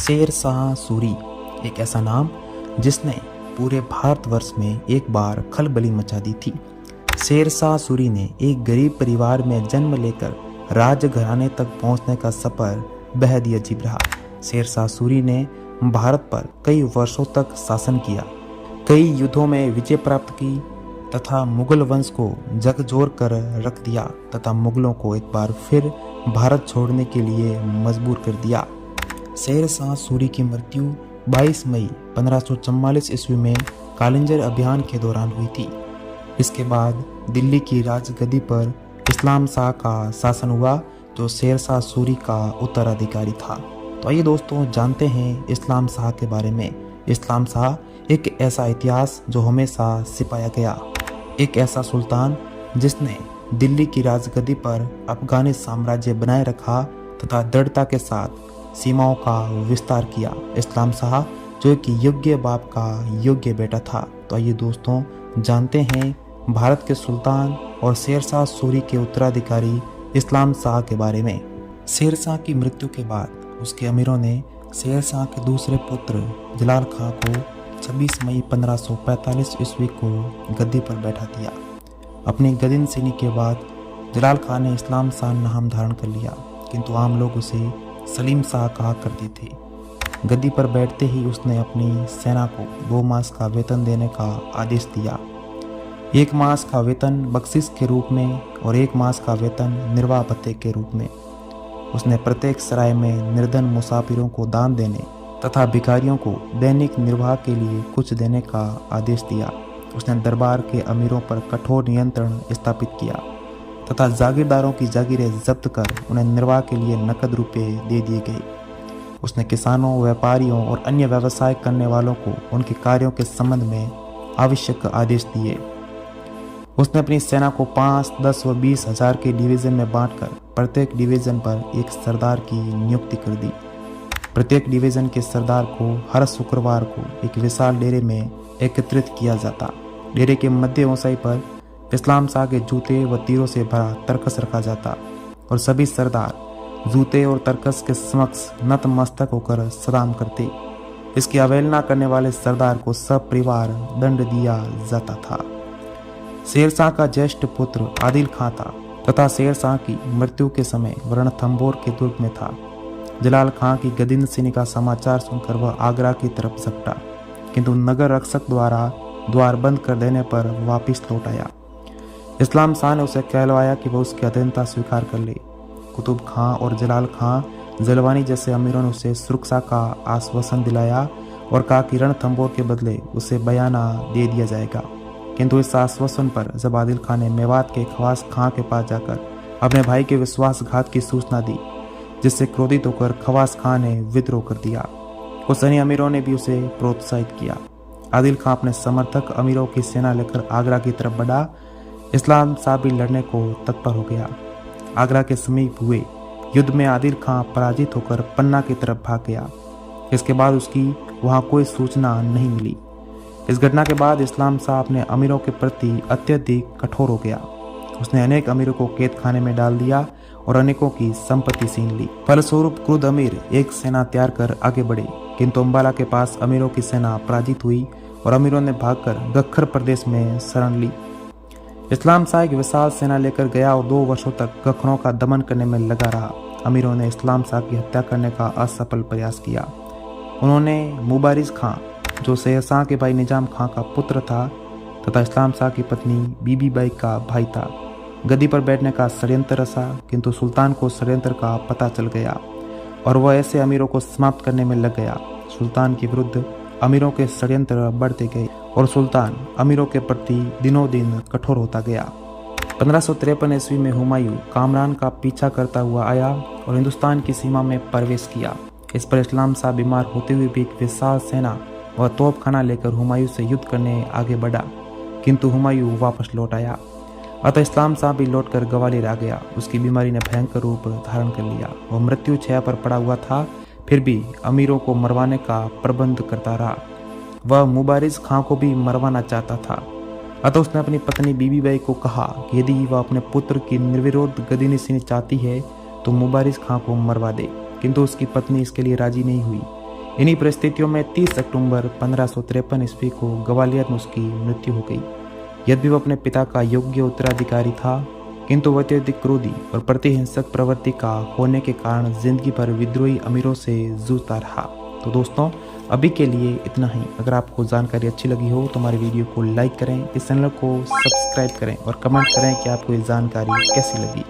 शेर शाह सूरी एक ऐसा नाम जिसने पूरे भारतवर्ष में एक बार खलबली मचा दी थी। शेर शाह सूरी ने एक गरीब परिवार में जन्म लेकर राजघराने तक पहुंचने का सफर बेहद ही अजीब रहा। शेर शाह सूरी ने भारत पर कई वर्षों तक शासन किया, कई युद्धों में विजय प्राप्त की तथा मुगल वंश को झकझोर कर रख दिया तथा मुगलों को एक बार फिर भारत छोड़ने के लिए मजबूर कर दिया। शेर शाह सूरी की मृत्यु 22 मई 1544 ईस्वी में कालिंजर अभियान के दौरान हुई थी। इसके बाद दिल्ली की राजगद्दी पर इस्लाम शाह का शासन हुआ, जो शेर शाह सूरी का उत्तराधिकारी था। तो आइए दोस्तों जानते हैं इस्लाम शाह के बारे में। इस्लाम शाह एक ऐसा इतिहास जो हमेशा सिपाया गया, एक ऐसा सुल्तान जिसने दिल्ली की राजगद्दी पर अफगानी साम्राज्य बनाए रखा तथा दृढ़ता के साथ सीमाओं का विस्तार किया। इस्लाम शाह जो एक योग्य बाप का योग्य बेटा था। तो आइए दोस्तों जानते हैं भारत के सुल्तान और शेर शाह सूरी के उत्तराधिकारी इस्लाम शाह के बारे में। शेर शाह की मृत्यु के बाद उसके अमीरों ने शेर शाह के दूसरे पुत्र जलाल खां को 26 मई 1545 ईस्वी को गद्दी पर बैठा दिया। अपनी गद्दीनशीनी के बाद जलाल खां ने इस्लाम शाह नाम धारण कर लिया, किंतु आम लोग उसे सलीम शाह कहा करते थे। गद्दी पर बैठते ही उसने अपनी सेना को 2 मास का वेतन देने का आदेश दिया। 1 मास का वेतन बख्शिश के रूप में और 1 मास का वेतन निर्वाह भत्ते के रूप में। उसने प्रत्येक सराय में निर्धन मुसाफिरों को दान देने तथा भिखारियों को दैनिक निर्वाह के लिए कुछ देने का आदेश दिया। उसने दरबार के अमीरों पर कठोर नियंत्रण स्थापित किया तथा जागीरदारों की जागीरें जब्त कर उन्हें निर्वाह के लिए नकद रुपये दे दिए गए। उसने किसानों, व्यापारियों और अन्य व्यवसाय करने वालों को उनके कार्यों के संबंध में आवश्यक आदेश दिए। उसने अपनी सेना को 5, 10 व 20 हजार के डिवीजन में बांटकर प्रत्येक डिवीजन पर एक सरदार की नियुक्ति कर दी। प्रत्येक डिवीजन के सरदार को हर शुक्रवार को एक विशाल डेरे में एकत्रित किया जाता। डेरे के मध्य ऊंचाई पर इस्लाम शाह के जूते व तीरों से भरा तरकस रखा जाता और सभी सरदार जूते और तरकस के समक्ष नतमस्तक होकर सलाम करते। इसकी अवहेलना करने वाले सरदार को सपरिवार दंड दिया जाता था। शेर शाह का ज्येष्ठ पुत्र आदिल खां था तथा शेर शाह की मृत्यु के समय रणथंभौर के दुर्ग में था। जलाल खां की गद्दीनशीनी का समाचार सुनकर वह आगरा की तरफ झपटा, किंतु नगर रक्षक द्वारा द्वार बंद कर देने पर वापिस लौट आया। इस्लाम शाह ने उसे कहलवाया कि वह उसकी अधीनता स्वीकार कर ले। कुतुब खां और जलाल खां जलवानी जैसे अमीरों ने उसे सुरक्षा का आश्वासन दिलाया और कहा कि रणथंभौर के बदले उसे बयाना दे दिया जाएगा। किंतु इस आश्वासन पर जब आदिल खां ने मेवात के खवास खां के पास जाकर अपने भाई के विश्वासघात की सूचना दी, जिससे क्रोधित होकर खवास खां ने विद्रोह कर दिया। कुछ अन्य अमीरों ने भी उसे प्रोत्साहित किया। आदिल खां अपने समर्थक अमीरों की सेना लेकर आगरा की तरफ बढ़ा। इस्लाम शाह भी लड़ने को तत्पर हो गया। आगरा के समीप हुए युद्ध में आदिल खां पराजित होकर पन्ना की तरफ भाग गया। इसके बाद उसकी वहां कोई सूचना नहीं मिली। इस घटना के बाद इस्लाम शाह अपने अमीरों के प्रति अत्यधिक कठोर हो गया। उसने अनेक अमीरों को कैद खाने में डाल दिया और अनेकों की संपत्ति छीन ली। फलस्वरूप क्रुद्ध अमीर एक सेना तैयार कर आगे बढ़े, किंतु अम्बाला के पास अमीरों की सेना पराजित हुई और अमीरों ने भागकर गख्खर प्रदेश में शरण ली। इस्लाम शाह एक विशाल सेना लेकर गया और 2 वर्षों तक गख्खरों का दमन करने में लगा रहा। अमीरों ने इस्लाम शाह की हत्या करने का असफल प्रयास किया। उन्होंने मुबारिज खां, जो शेर शाह के भाई निजाम खां का पुत्र था तथा इस्लाम शाह की पत्नी बीबी बाई का भाई था, गद्दी पर बैठने का षड्यंत्र रचा, किंतु सुल्तान को षड्यंत्र का पता चल गया और वह ऐसे अमीरों को समाप्त करने में लग गया। सुल्तान के विरुद्ध अमीरों के षड्यंत्र बढ़ते गए और सुल्तान अमीरों के प्रति दिनों दिन कठोर होता गया। 1553 ईस्वी में हुमायूं कामरान का पीछा करता हुआ आया और हिंदुस्तान की सीमा में प्रवेश किया। इस पर इस्लाम शाह बीमार होते हुए भी एक विशाल सेना व तोपखाना लेकर हुमायूं से युद्ध करने आगे बढ़ा, किंतु हुमायूं वापस लौट आया। अतः इस्लाम शाह भी लौटकर ग्वालियर आ गया। उसकी बीमारी ने भयंकर रूप धारण कर लिया। वह मृत्यु छाया पर पड़ा हुआ था, फिर भी अमीरों को मरवाने का प्रबंध करता रहा। वह मुबारिज खां को भी मरवाना चाहता था। अतः उसने अपनी पत्नी बीबी बाई को कहा कि यदि वह अपने पुत्र की निर्विरोध गद्दीनशीनी चाहती है तो मुबारिज खां को मरवा दे, किंतु उसकी पत्नी इसके लिए राजी नहीं हुई। इन्हीं परिस्थितियों में 30 अक्टूबर 1553 ईस्वी को ग्वालियर में उसकी मृत्यु हो गई। यद्यपि वह अपने पिता का योग्य उत्तराधिकारी था, किंतु वह अत्यधिक क्रोधी और प्रतिहिंसक प्रवृत्ति का होने के कारण जिंदगी भर विद्रोही अमीरों से जूझता रहा। तो दोस्तों, अभी के लिए इतना ही। अगर आपको जानकारी अच्छी लगी हो तो हमारे वीडियो को लाइक करें, इस चैनल को सब्सक्राइब करें और कमेंट करें कि आपको ये जानकारी कैसी लगी।